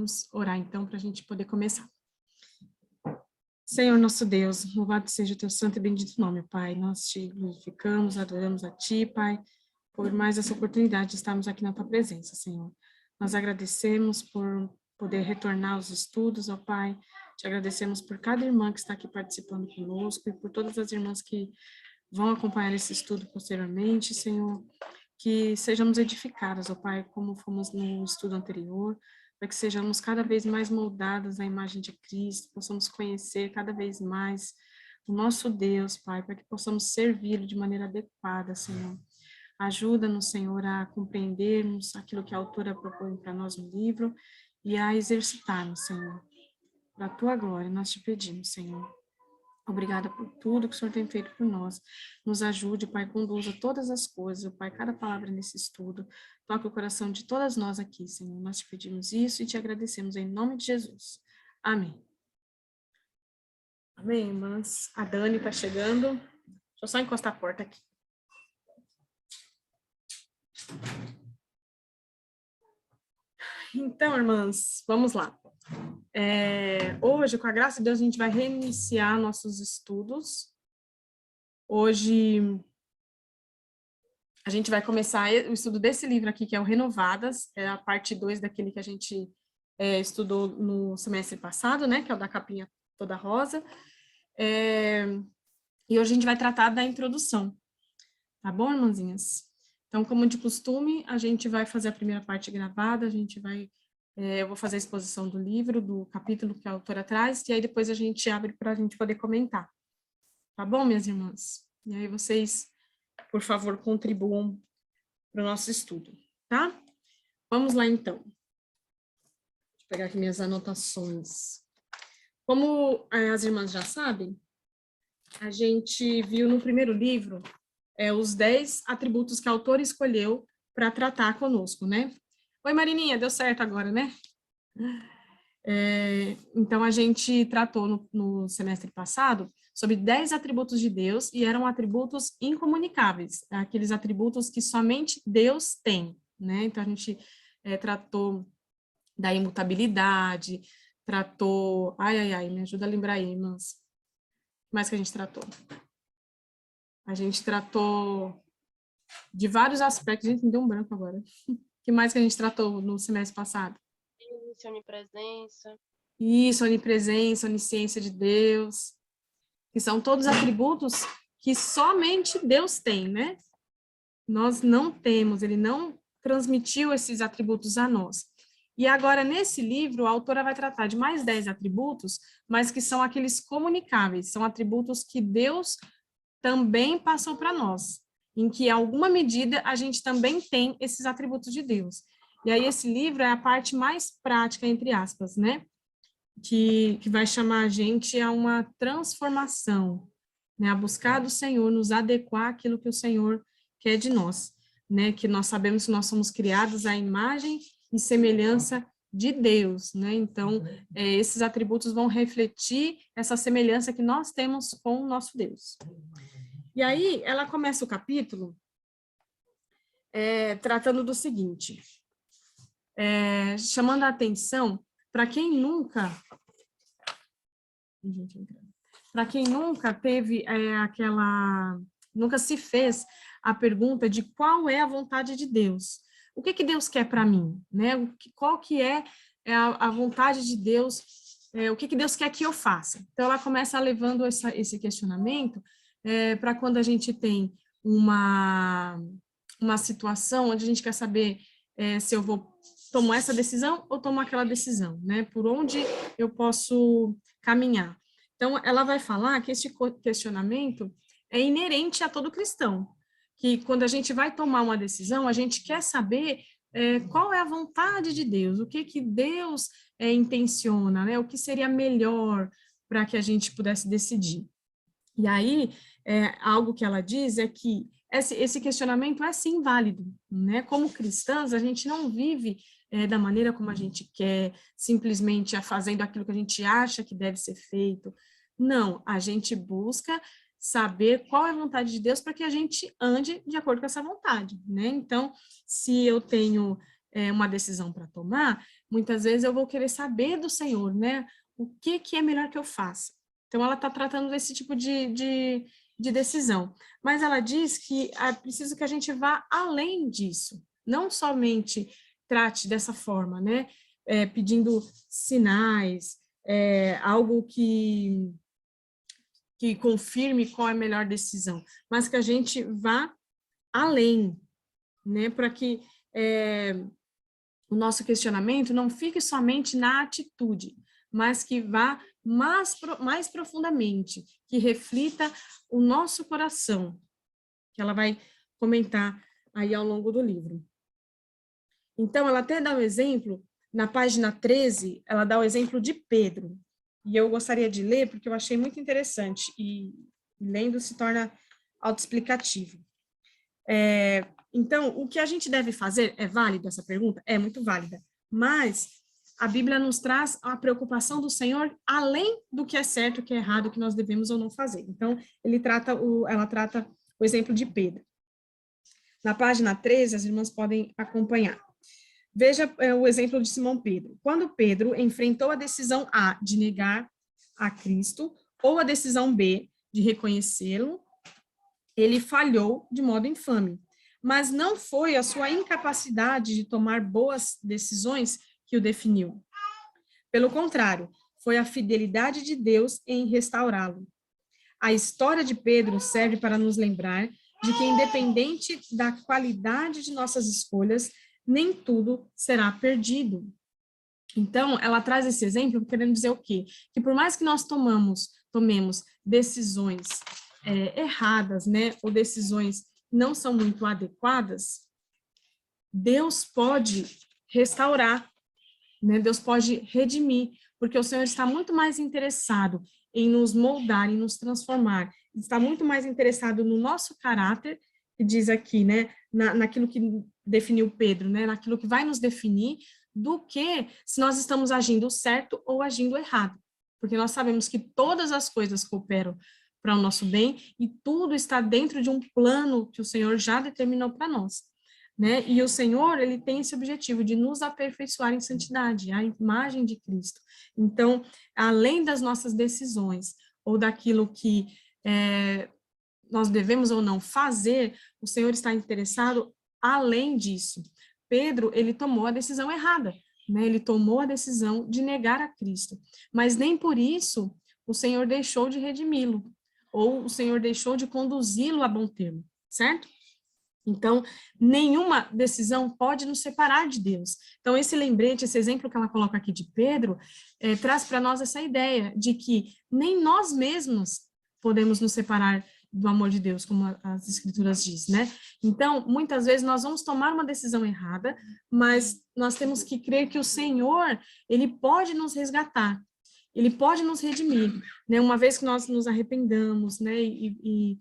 Vamos orar, então, para a gente poder começar. Senhor nosso Deus, louvado seja o teu santo e bendito nome, Pai. Nós te glorificamos, adoramos a ti, Pai, por mais essa oportunidade de estarmos aqui na tua presença, Senhor. Nós agradecemos por poder retornar aos estudos, ó Pai. Te agradecemos por cada irmã que está aqui participando conosco e por todas as irmãs que vão acompanhar esse estudo posteriormente, Senhor. Que sejamos edificadas, ó Pai, como fomos no estudo anterior, para que sejamos cada vez mais moldadas à imagem de Cristo, possamos conhecer cada vez mais o nosso Deus, Pai, para que possamos servi-lo de maneira adequada, Senhor. Ajuda-nos, Senhor, a compreendermos aquilo que a autora propõe para nós no livro e a exercitarmos, Senhor. Para a tua glória, nós te pedimos, Senhor. Obrigada por tudo que o Senhor tem feito por nós. Nos ajude, Pai, conduza todas as coisas, Pai, cada palavra nesse estudo. Toque o coração de todas nós aqui, Senhor. Nós te pedimos isso e te agradecemos em nome de Jesus. Amém. Amém, irmãs. A Dani está chegando. Deixa eu só encostar a porta aqui. Então, irmãs, vamos lá. Hoje, com a graça de Deus, a gente vai reiniciar nossos estudos. Hoje, a gente vai começar o estudo desse livro aqui, que é o Renovadas, é a parte 2 daquele que a gente estudou no semestre passado, né, que é o da capinha toda rosa. E hoje a gente vai tratar da introdução. Tá bom, irmãzinhas? Então, como de costume, a gente vai fazer a primeira parte gravada, eu vou fazer a exposição do livro, do capítulo que a autora traz, e aí depois a gente abre para a gente poder comentar. Tá bom, minhas irmãs? E aí vocês, por favor, contribuam para o nosso estudo, tá? Vamos lá, então. Deixa eu pegar aqui minhas anotações. Como as irmãs já sabem, a gente viu no primeiro livro os 10 atributos que a autora escolheu para tratar conosco, né? Oi, Marininha, deu certo agora, né? Então, a gente tratou no semestre passado sobre 10 atributos de Deus e eram atributos incomunicáveis, aqueles atributos que somente Deus tem, né? Então, a gente tratou da imutabilidade, tratou... me ajuda a lembrar aí, irmãs. O que mais que a gente tratou? A gente tratou de vários aspectos. Gente, me deu um branco agora. O que mais que a gente tratou no semestre passado? Onipresença. Isso, onipresença, onisciência de Deus, que são todos atributos que somente Deus tem, né? Nós não temos, ele não transmitiu esses atributos a nós. E agora, nesse livro, a autora vai tratar de mais 10 atributos, mas que são aqueles comunicáveis, são atributos que Deus também passou para nós, em que, em alguma medida, a gente também tem esses atributos de Deus. E aí, esse livro é a parte mais prática, entre aspas, né? Que vai chamar a gente a uma transformação, né? A buscar do Senhor, nos adequar àquilo que o Senhor quer de nós, né? Que nós sabemos que nós somos criados à imagem e semelhança de Deus, né? Então, esses atributos vão refletir essa semelhança que nós temos com o nosso Deus. E aí, ela começa o capítulo tratando do seguinte, chamando a atenção para quem nunca teve nunca se fez a pergunta de qual é a vontade de Deus. O que Deus quer para mim, né? Qual que é a vontade de Deus, o que Deus quer que eu faça? Então, ela começa levando esse questionamento para quando a gente tem uma situação onde a gente quer saber se eu vou tomar essa decisão ou tomar aquela decisão, né? Por onde eu posso caminhar. Então, ela vai falar que esse questionamento é inerente a todo cristão, que quando a gente vai tomar uma decisão, a gente quer saber qual é a vontade de Deus, o que Deus intenciona, né? O que seria melhor para que a gente pudesse decidir. E aí, algo que ela diz é que esse questionamento é sim válido, né? Como cristãs, a gente não vive da maneira como a gente quer, simplesmente fazendo aquilo que a gente acha que deve ser feito. Não, a gente busca saber qual é a vontade de Deus para que a gente ande de acordo com essa vontade, né? Então, se eu tenho uma decisão para tomar, muitas vezes eu vou querer saber do Senhor, né? O que é melhor que eu faça? Então, ela está tratando desse tipo de decisão. Mas ela diz que é preciso que a gente vá além disso, não somente trate dessa forma, né? Pedindo sinais, algo que confirme qual é a melhor decisão, mas que a gente vá além, né? Para que o nosso questionamento não fique somente na atitude, mas que vá mais profundamente, que reflita o nosso coração, que ela vai comentar aí ao longo do livro. Então, ela até dá um exemplo, na página 13, ela dá o exemplo de Pedro, e eu gostaria de ler, porque eu achei muito interessante, e lendo se torna autoexplicativo. Então, o que a gente deve fazer, é válido essa pergunta? É muito válida, mas a Bíblia nos traz a preocupação do Senhor além do que é certo, o que é errado, o que nós devemos ou não fazer. Então, ela trata o exemplo de Pedro. Na página 13, as irmãs podem acompanhar. Veja o exemplo de Simão Pedro. Quando Pedro enfrentou a decisão A, de negar a Cristo, ou a decisão B, de reconhecê-lo, ele falhou de modo infame. Mas não foi a sua incapacidade de tomar boas decisões que o definiu. Pelo contrário, foi a fidelidade de Deus em restaurá-lo. A história de Pedro serve para nos lembrar de que, independente da qualidade de nossas escolhas, nem tudo será perdido. Então, ela traz esse exemplo querendo dizer o quê? Que por mais que nós tomemos decisões erradas, né, ou decisões não são muito adequadas, Deus pode restaurar, né? Deus pode redimir, porque o Senhor está muito mais interessado em nos moldar, em nos transformar, está muito mais interessado no nosso caráter, que diz aqui, né, naquilo que definiu Pedro, né, naquilo que vai nos definir, do que se nós estamos agindo certo ou agindo errado, porque nós sabemos que todas as coisas cooperam para o nosso bem e tudo está dentro de um plano que o Senhor já determinou para nós. Né? E o Senhor, ele tem esse objetivo de nos aperfeiçoar em santidade, a imagem de Cristo. Então, além das nossas decisões, ou daquilo que nós devemos ou não fazer, o Senhor está interessado além disso. Pedro, ele tomou a decisão errada, né? Ele tomou a decisão de negar a Cristo, mas nem por isso o Senhor deixou de redimi-lo, ou o Senhor deixou de conduzi-lo a bom termo, certo? Então, nenhuma decisão pode nos separar de Deus. Então, esse lembrete, esse exemplo que ela coloca aqui de Pedro, traz para nós essa ideia de que nem nós mesmos podemos nos separar do amor de Deus, como as Escrituras diz, né? Então, muitas vezes nós vamos tomar uma decisão errada, mas nós temos que crer que o Senhor, ele pode nos resgatar, ele pode nos redimir, né? Uma vez que nós nos arrependamos, né? E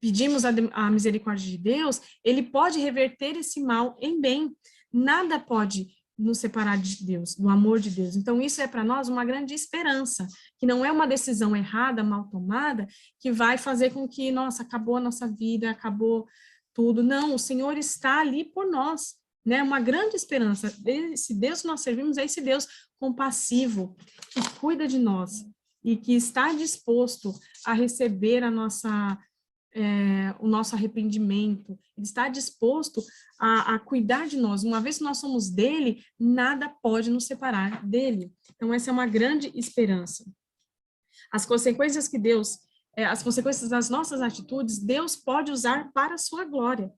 pedimos a misericórdia de Deus, ele pode reverter esse mal em bem. Nada pode nos separar de Deus, do amor de Deus. Então, isso é para nós uma grande esperança, que não é uma decisão errada, mal tomada, que vai fazer com que, nossa, acabou a nossa vida, acabou tudo. Não, o Senhor está ali por nós, né? Uma grande esperança. Esse Deus que nós servimos é esse Deus compassivo, que cuida de nós e que está disposto a receber o nosso arrependimento, ele está disposto a cuidar de nós. Uma vez que nós somos dele, nada pode nos separar dele. Então, essa é uma grande esperança. As consequências as consequências das nossas atitudes, Deus pode usar para a sua glória.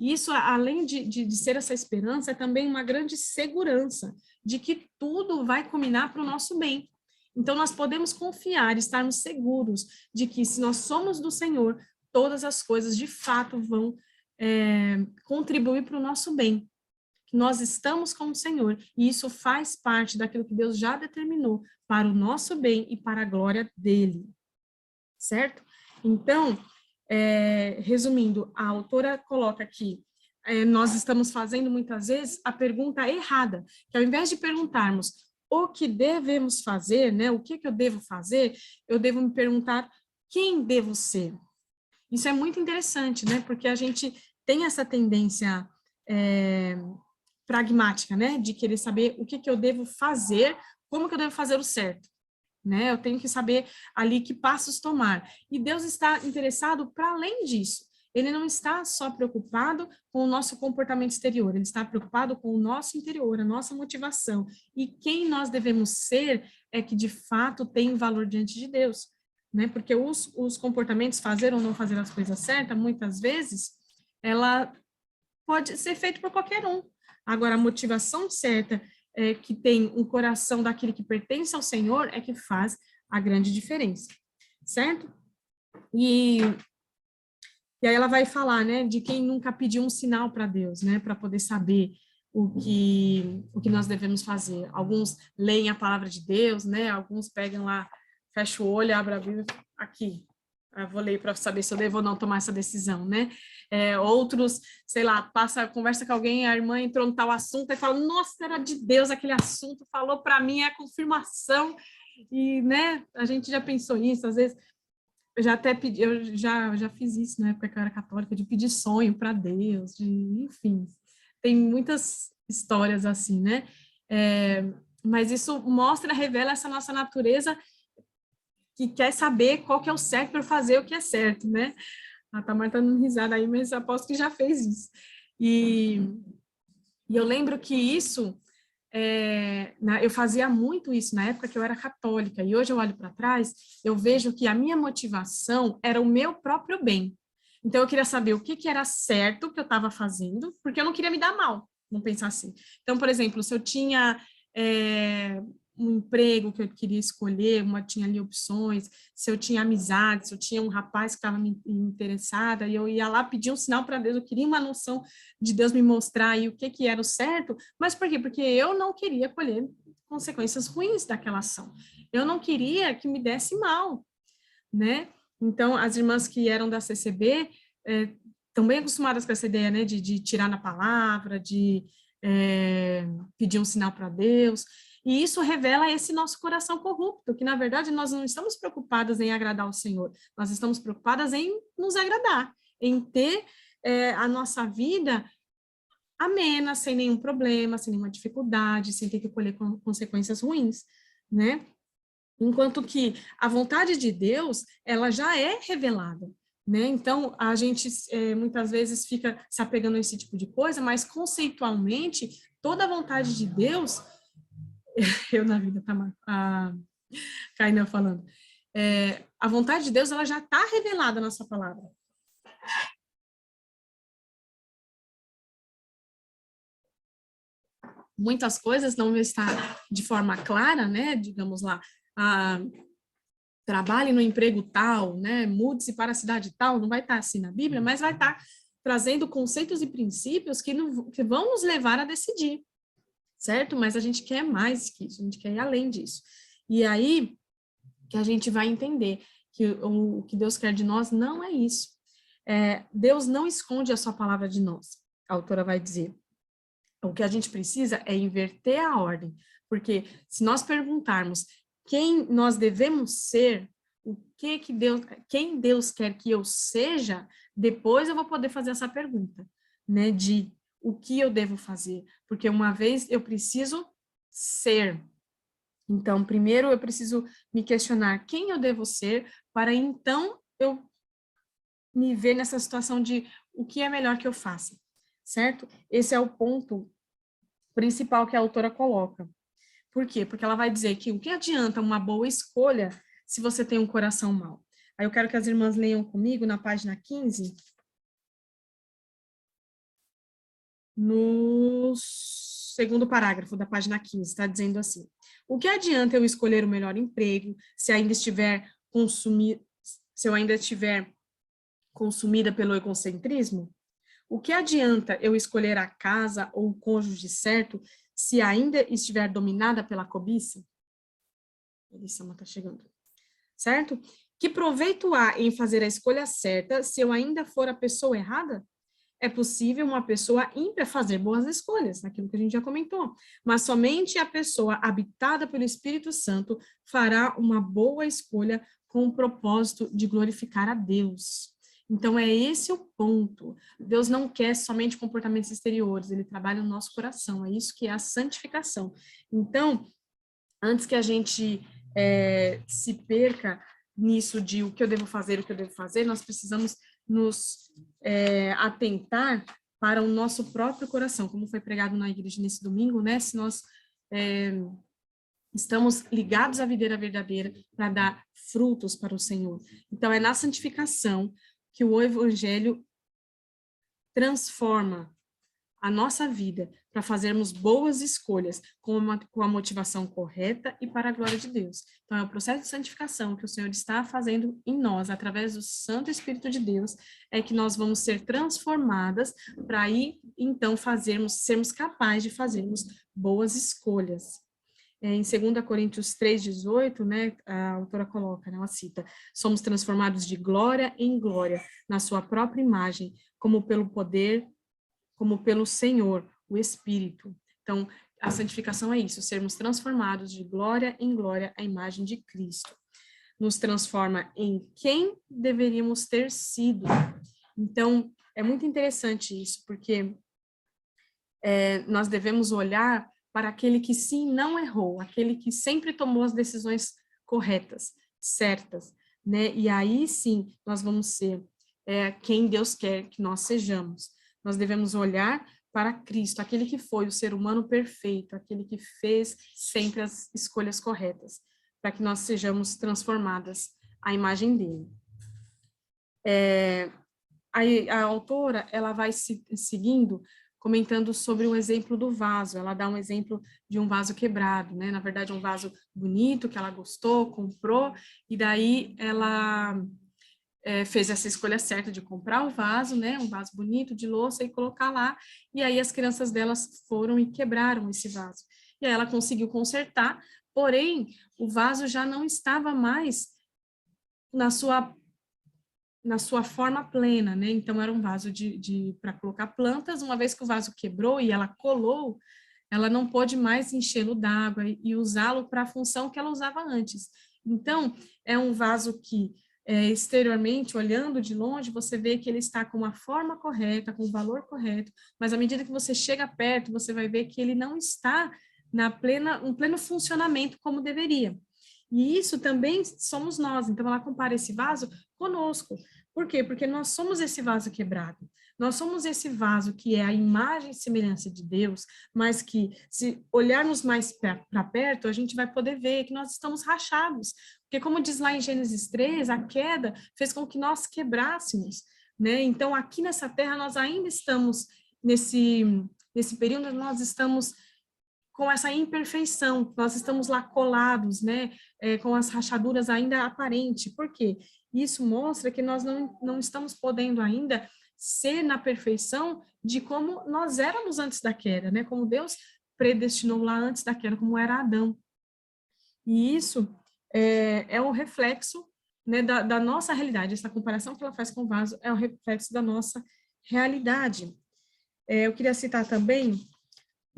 E isso, além de ser essa esperança, é também uma grande segurança de que tudo vai culminar para o nosso bem. Então, nós podemos confiar, estarmos seguros de que, se nós somos do Senhor, todas as coisas, de fato, vão contribuir para o nosso bem. Nós estamos com o Senhor, e isso faz parte daquilo que Deus já determinou para o nosso bem e para a glória dele. Certo? Então, resumindo, a autora coloca aqui, nós estamos fazendo muitas vezes a pergunta errada, que ao invés de perguntarmos o que devemos fazer, né, o que eu devo fazer, eu devo me perguntar quem devo ser. Isso é muito interessante, né, porque a gente tem essa tendência pragmática, né? De querer saber o que eu devo fazer, como que eu devo fazer o certo, né? Eu tenho que saber ali que passos tomar. E Deus está interessado para além disso. Ele não está só preocupado com o nosso comportamento exterior, ele está preocupado com o nosso interior, a nossa motivação. E quem nós devemos ser é que, de fato, tem valor diante de Deus, né? Porque os comportamentos, fazer ou não fazer as coisas certas, muitas vezes, ela pode ser feita por qualquer um. Agora, a motivação certa, que tem um coração daquele que pertence ao Senhor, é que faz a grande diferença, certo? E aí ela vai falar, né, de quem nunca pediu um sinal para Deus, né, para poder saber o que nós devemos fazer. Alguns leem a palavra de Deus, né, alguns pegam lá, fecha o olho, abre a Bíblia, aqui, eu vou ler para saber se eu devo ou não tomar essa decisão, né? Outros, sei lá, conversa com alguém, a irmã entrou no tal assunto e fala, nossa, era de Deus aquele assunto, falou para mim, é a confirmação, e, né, a gente já pensou nisso, às vezes eu já até pedi, eu já fiz isso na época que eu era católica, de pedir sonho para Deus, enfim, tem muitas histórias assim, né? Mas isso mostra, revela essa nossa natureza que quer saber qual que é o certo para fazer o que é certo, né? A Tamara tá dando risada aí, mas aposto que já fez isso. E eu lembro que isso, eu fazia muito isso na época que eu era católica, e hoje eu olho para trás, eu vejo que a minha motivação era o meu próprio bem. Então, eu queria saber o que era certo que eu estava fazendo, porque eu não queria me dar mal, vamos pensar assim. Então, por exemplo, se eu tinha um emprego que eu queria escolher, tinha ali opções, se eu tinha amizade, se eu tinha um rapaz que estava me interessada, e eu ia lá pedir um sinal para Deus, eu queria uma noção de Deus me mostrar aí o que era o certo, mas por quê? Porque eu não queria colher consequências ruins daquela ação. Eu não queria que me desse mal, né? Então, as irmãs que eram da CCB estão bem acostumadas com essa ideia, né, de tirar na palavra, de pedir um sinal para Deus, e isso revela esse nosso coração corrupto, que, na verdade, nós não estamos preocupadas em agradar o Senhor, nós estamos preocupadas em nos agradar, em ter a nossa vida amena, sem nenhum problema, sem nenhuma dificuldade, sem ter que colher consequências ruins, né? Enquanto que a vontade de Deus, ela já é revelada, né? Então, a gente muitas vezes fica se apegando a esse tipo de coisa, mas conceitualmente, toda a vontade de Deus, eu na vida, a Kainan falando, a vontade de Deus, ela já está revelada na sua palavra. Muitas coisas não estão de forma clara, né? Digamos lá, trabalhe no emprego tal, né? Mude-se para a cidade tal, não vai estar assim na Bíblia, mas vai estar trazendo conceitos e princípios que vão nos levar a decidir, certo? Mas a gente quer mais que isso, a gente quer ir além disso. E aí que a gente vai entender que o que Deus quer de nós não é isso. Deus não esconde a sua palavra de nós, a autora vai dizer. O que a gente precisa é inverter a ordem, porque se nós perguntarmos quem nós devemos ser, quem Deus quer que eu seja, depois eu vou poder fazer essa pergunta, né, de o que eu devo fazer, porque uma vez eu preciso ser. Então, primeiro eu preciso me questionar quem eu devo ser, para então eu me ver nessa situação de o que é melhor que eu faça, certo? Esse é o ponto principal que a autora coloca. Por quê? Porque ela vai dizer que o que adianta uma boa escolha se você tem um coração mau? Aí eu quero que as irmãs leiam comigo na página 15, no segundo parágrafo da página 15, está dizendo assim: o que adianta eu escolher o melhor emprego se eu ainda estiver consumida pelo egocentrismo? O que adianta eu escolher a casa ou o cônjuge certo se ainda estiver dominada pela cobiça? Elisama está chegando. Certo? Que proveito há em fazer a escolha certa se eu ainda for a pessoa errada? É possível uma pessoa ímpia fazer boas escolhas, naquilo que a gente já comentou, mas somente a pessoa habitada pelo Espírito Santo fará uma boa escolha com o propósito de glorificar a Deus. Então, é esse o ponto. Deus não quer somente comportamentos exteriores, ele trabalha no nosso coração, é isso que é a santificação. Então, antes que a gente se perca nisso de o que eu devo fazer, o que eu devo fazer, nós precisamos nos atentar para o nosso próprio coração, como foi pregado na igreja nesse domingo, né? Se nós estamos ligados à videira verdadeira para dar frutos para o Senhor. Então, é na santificação que o evangelho transforma a nossa vida para fazermos boas escolhas com a motivação correta e para a glória de Deus. Então, é o processo de santificação que o Senhor está fazendo em nós, através do Santo Espírito de Deus, é que nós vamos ser transformadas para aí, então, sermos capazes de fazermos boas escolhas. Em 2 Coríntios 3,18, né, a autora coloca, né, ela cita, somos transformados de glória em glória, na sua própria imagem, como pelo poder, como pelo Senhor, o Espírito. Então, a santificação é isso, sermos transformados de glória em glória à imagem de Cristo. Nos transforma em quem deveríamos ter sido. Então, é muito interessante isso, porque nós devemos olhar para aquele que sim não errou, aquele que sempre tomou as decisões corretas, certas, né? E aí sim nós vamos ser quem Deus quer que nós sejamos. Nós devemos olhar para Cristo, aquele que foi o ser humano perfeito, aquele que fez sempre as escolhas corretas, para que nós sejamos transformadas à imagem dele. A autora, ela vai seguindo, comentando sobre o exemplo do vaso. Ela dá um exemplo de um vaso quebrado, né? Na verdade, um vaso bonito, que ela gostou, comprou, e daí ela fez essa escolha certa de comprar o vaso, né? Um vaso bonito, de louça, e colocar lá, e aí as crianças delas foram e quebraram esse vaso. E aí ela conseguiu consertar, porém, o vaso já não estava mais na sua forma plena, né? Então, era um vaso para colocar plantas. Uma vez que o vaso quebrou e ela colou, ela não pôde mais enchê-lo d'água e usá-lo para a função que ela usava antes. Então, é um vaso que, exteriormente, olhando de longe, você vê que ele está com uma forma correta, com o valor correto, mas à medida que você chega perto, você vai ver que ele não está um pleno funcionamento como deveria. E isso também somos nós. Então, ela compara esse vaso conosco. Por quê? Porque nós somos esse vaso quebrado. Nós somos esse vaso que é a imagem e semelhança de Deus, mas que, se olharmos mais para perto, a gente vai poder ver que nós estamos rachados. Porque, como diz lá em Gênesis 3, a queda fez com que nós quebrássemos, né? Então, aqui nessa terra, nós ainda estamos nesse período, nós estamos com essa imperfeição, nós estamos lá colados, né, com as rachaduras ainda aparentes. Por quê? Isso mostra que nós não estamos podendo ainda ser na perfeição de como nós éramos antes da queda, né, como Deus predestinou lá antes da queda, como era Adão. E isso é um reflexo, né, da nossa realidade. Essa comparação que ela faz com o vaso é um reflexo da nossa realidade. Eu queria citar também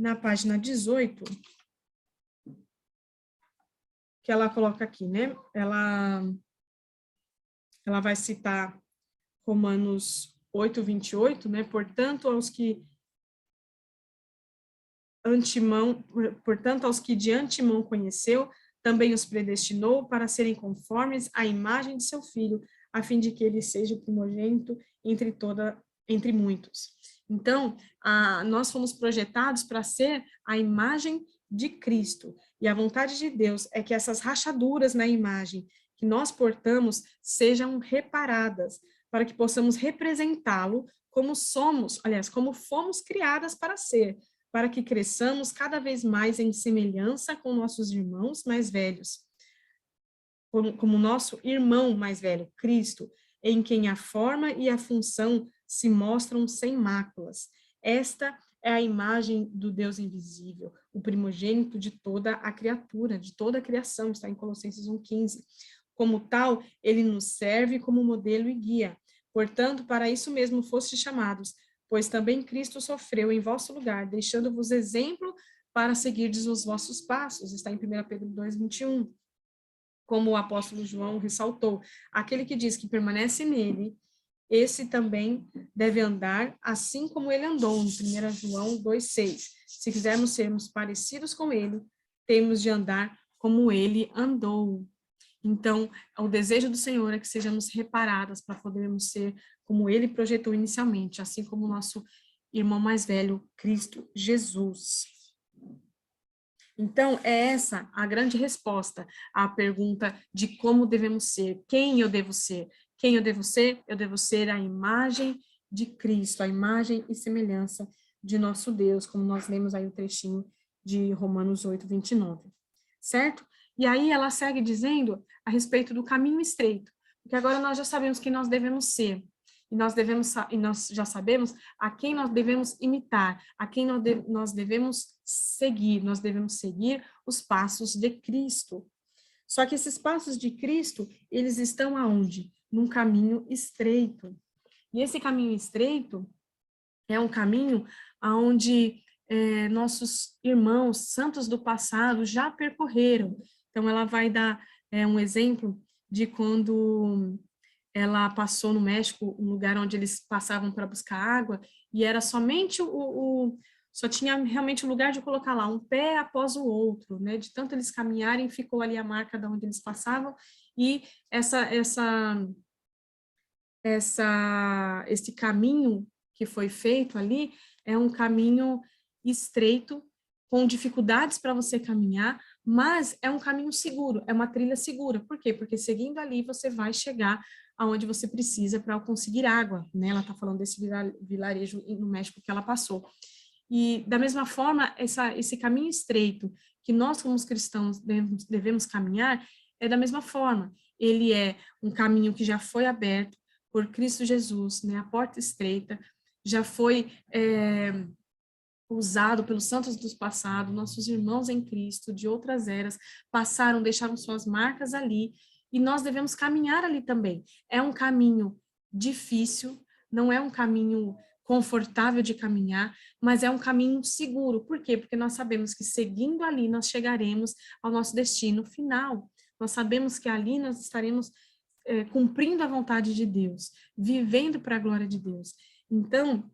na página 18, que ela coloca aqui, né? Ela vai citar Romanos 8:28, né? Portanto, aos que de antemão conheceu, também os predestinou para serem conformes à imagem de seu filho, a fim de que ele seja o primogênito entre muitos. Então, nós fomos projetados para ser a imagem de Cristo. E a vontade de Deus é que essas rachaduras na imagem que nós portamos sejam reparadas, para que possamos representá-lo como somos, aliás, como fomos criadas para ser, para que cresçamos cada vez mais em semelhança com nossos irmãos mais velhos, como nosso irmão mais velho, Cristo, em quem a forma e a função se mostram sem máculas. Esta é a imagem do Deus invisível, o primogênito de toda a criatura, de toda a criação, está em Colossenses 1:15. Como tal, ele nos serve como modelo e guia. Portanto, para isso mesmo fostes chamados, pois também Cristo sofreu em vosso lugar, deixando-vos exemplo para seguirdes os vossos passos, está em 1 Pedro 2:21. Como o apóstolo João ressaltou, aquele que diz que permanece nele esse também deve andar assim como ele andou, em 1 João 2,6. Se quisermos sermos parecidos com ele, temos de andar como ele andou. Então, o desejo do Senhor é que sejamos reparadas para podermos ser como ele projetou inicialmente, assim como o nosso irmão mais velho, Cristo Jesus. Então, é essa a grande resposta à pergunta de como devemos ser, quem eu devo ser. Quem eu devo ser? Eu devo ser a imagem de Cristo, a imagem e semelhança de nosso Deus, como nós lemos aí o trechinho de Romanos 8:29, certo? E aí ela segue dizendo a respeito do caminho estreito, porque agora nós já sabemos quem nós devemos ser, e nós já sabemos a quem nós devemos imitar, a quem nós devemos seguir os passos de Cristo. Só que esses passos de Cristo, eles estão aonde? Num caminho estreito. E esse caminho estreito é um caminho aonde nossos irmãos santos do passado já percorreram. Então, ela vai dar um exemplo de quando ela passou no México, um lugar onde eles passavam para buscar água, e era somente só tinha realmente o lugar de colocar lá, um pé após o outro, né? De tanto eles caminharem, ficou ali a marca de onde eles passavam, e esse caminho que foi feito ali é um caminho estreito, com dificuldades para você caminhar, mas é um caminho seguro, é uma trilha segura. Por quê? Porque seguindo ali você vai chegar aonde você precisa para conseguir água, né? Ela está falando desse vilarejo no México que ela passou. E da mesma forma, esse caminho estreito que nós como cristãos devemos caminhar é da mesma forma. Ele é um caminho que já foi aberto por Cristo Jesus, né? A porta estreita já foi usado pelos santos do passado, nossos irmãos em Cristo, de outras eras, passaram, deixaram suas marcas ali, e nós devemos caminhar ali também. É um caminho difícil, não é um caminho confortável de caminhar, mas é um caminho seguro. Por quê? Porque nós sabemos que seguindo ali nós chegaremos ao nosso destino final. Nós sabemos que ali nós estaremos cumprindo a vontade de Deus, vivendo para a glória de Deus. Então,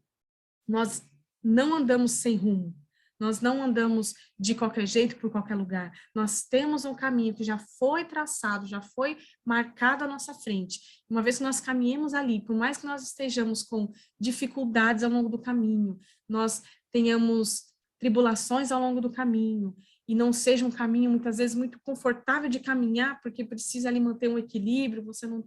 nós não andamos sem rumo, nós não andamos de qualquer jeito por qualquer lugar. Nós temos um caminho que já foi traçado, já foi marcado à nossa frente. Uma vez que nós caminhemos ali, por mais que nós estejamos com dificuldades ao longo do caminho, nós tenhamos tribulações ao longo do caminho, e não seja um caminho muitas vezes muito confortável de caminhar, porque precisa ali manter um equilíbrio, você não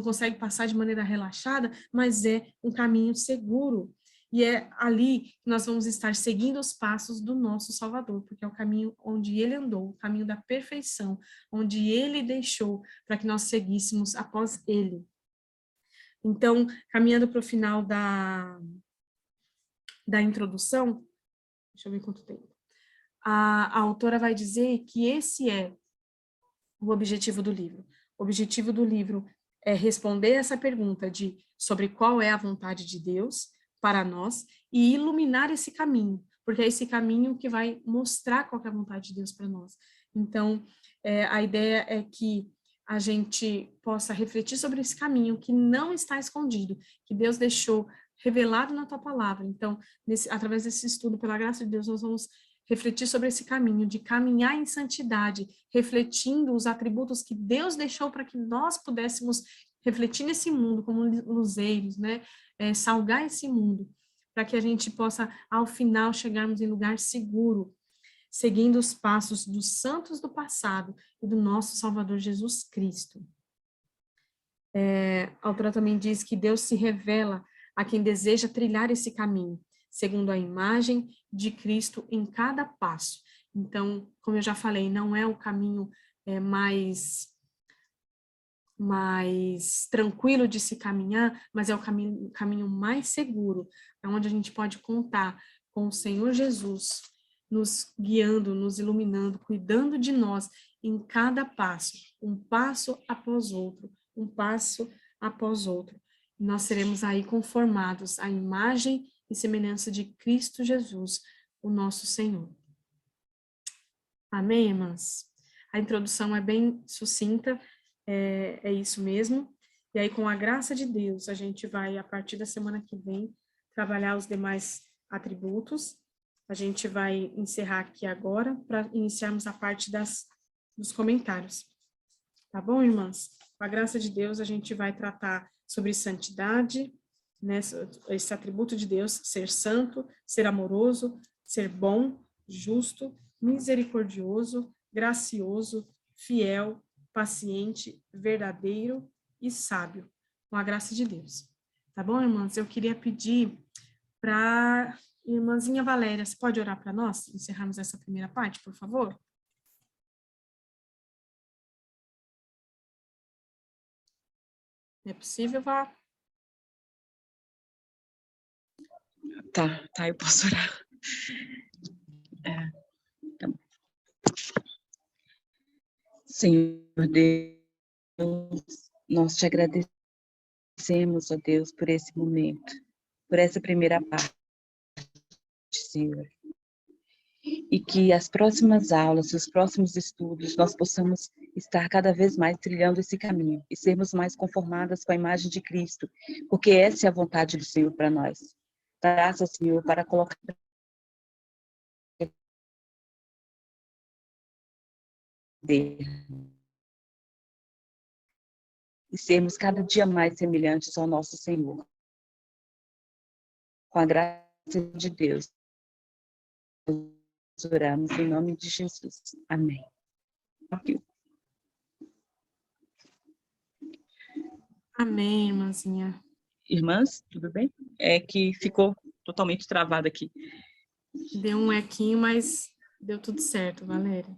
consegue passar de maneira relaxada, mas é um caminho seguro. E é ali que nós vamos estar seguindo os passos do nosso Salvador, porque é o caminho onde ele andou, o caminho da perfeição, onde ele deixou para que nós seguíssemos após ele. Então, caminhando para o final da introdução, deixa eu ver quanto tempo. A autora vai dizer que esse é o objetivo do livro. O objetivo do livro é responder essa pergunta sobre qual é a vontade de Deus para nós e iluminar esse caminho, porque é esse caminho que vai mostrar qual é a vontade de Deus para nós. Então, a ideia é que a gente possa refletir sobre esse caminho que não está escondido, que Deus deixou revelado na tua palavra. Então, através desse estudo, pela graça de Deus, nós vamos refletir sobre esse caminho de caminhar em santidade, refletindo os atributos que Deus deixou para que nós pudéssemos refletir nesse mundo como luzeiros, né? Salgar esse mundo, para que a gente possa, ao final, chegarmos em lugar seguro, seguindo os passos dos santos do passado e do nosso Salvador Jesus Cristo. A autora também diz que Deus se revela a quem deseja trilhar esse caminho, segundo a imagem de Cristo em cada passo. Então, como eu já falei, não é o caminho mais tranquilo de se caminhar, mas é o caminho mais seguro, é onde a gente pode contar com o Senhor Jesus, nos guiando, nos iluminando, cuidando de nós em cada passo, um passo após outro, um passo após outro. Nós seremos aí conformados à imagem e semelhança de Cristo Jesus, o nosso Senhor. Amém, irmãs? A introdução é bem sucinta, é isso mesmo. E aí, com a graça de Deus, a gente vai, a partir da semana que vem, trabalhar os demais atributos. A gente vai encerrar aqui agora para iniciarmos a parte dos comentários. Tá bom, irmãs? Com a graça de Deus, a gente vai tratar sobre santidade, né? Esse atributo de Deus, ser santo, ser amoroso, ser bom, justo, misericordioso, gracioso, fiel, paciente, verdadeiro e sábio, com a graça de Deus. Tá bom, irmãs? Eu queria pedir para irmãzinha Valéria, você pode orar para nós? Encerrarmos essa primeira parte, por favor? É possível, Vá? Tá, eu posso orar. Tá bom. Senhor Deus, nós te agradecemos, ó Deus, por esse momento, por essa primeira parte, Senhor. E que as próximas aulas, os próximos estudos, nós possamos estar cada vez mais trilhando esse caminho e sermos mais conformadas com a imagem de Cristo, porque essa é a vontade do Senhor para nós. Graças, Senhor, para colocar e sermos cada dia mais semelhantes ao nosso Senhor. Com a graça de Deus, nós oramos em nome de Jesus. Amém. Amém, irmãzinha. Irmãs, tudo bem? É que ficou totalmente travado aqui. Deu um equinho, mas deu tudo certo, Valéria.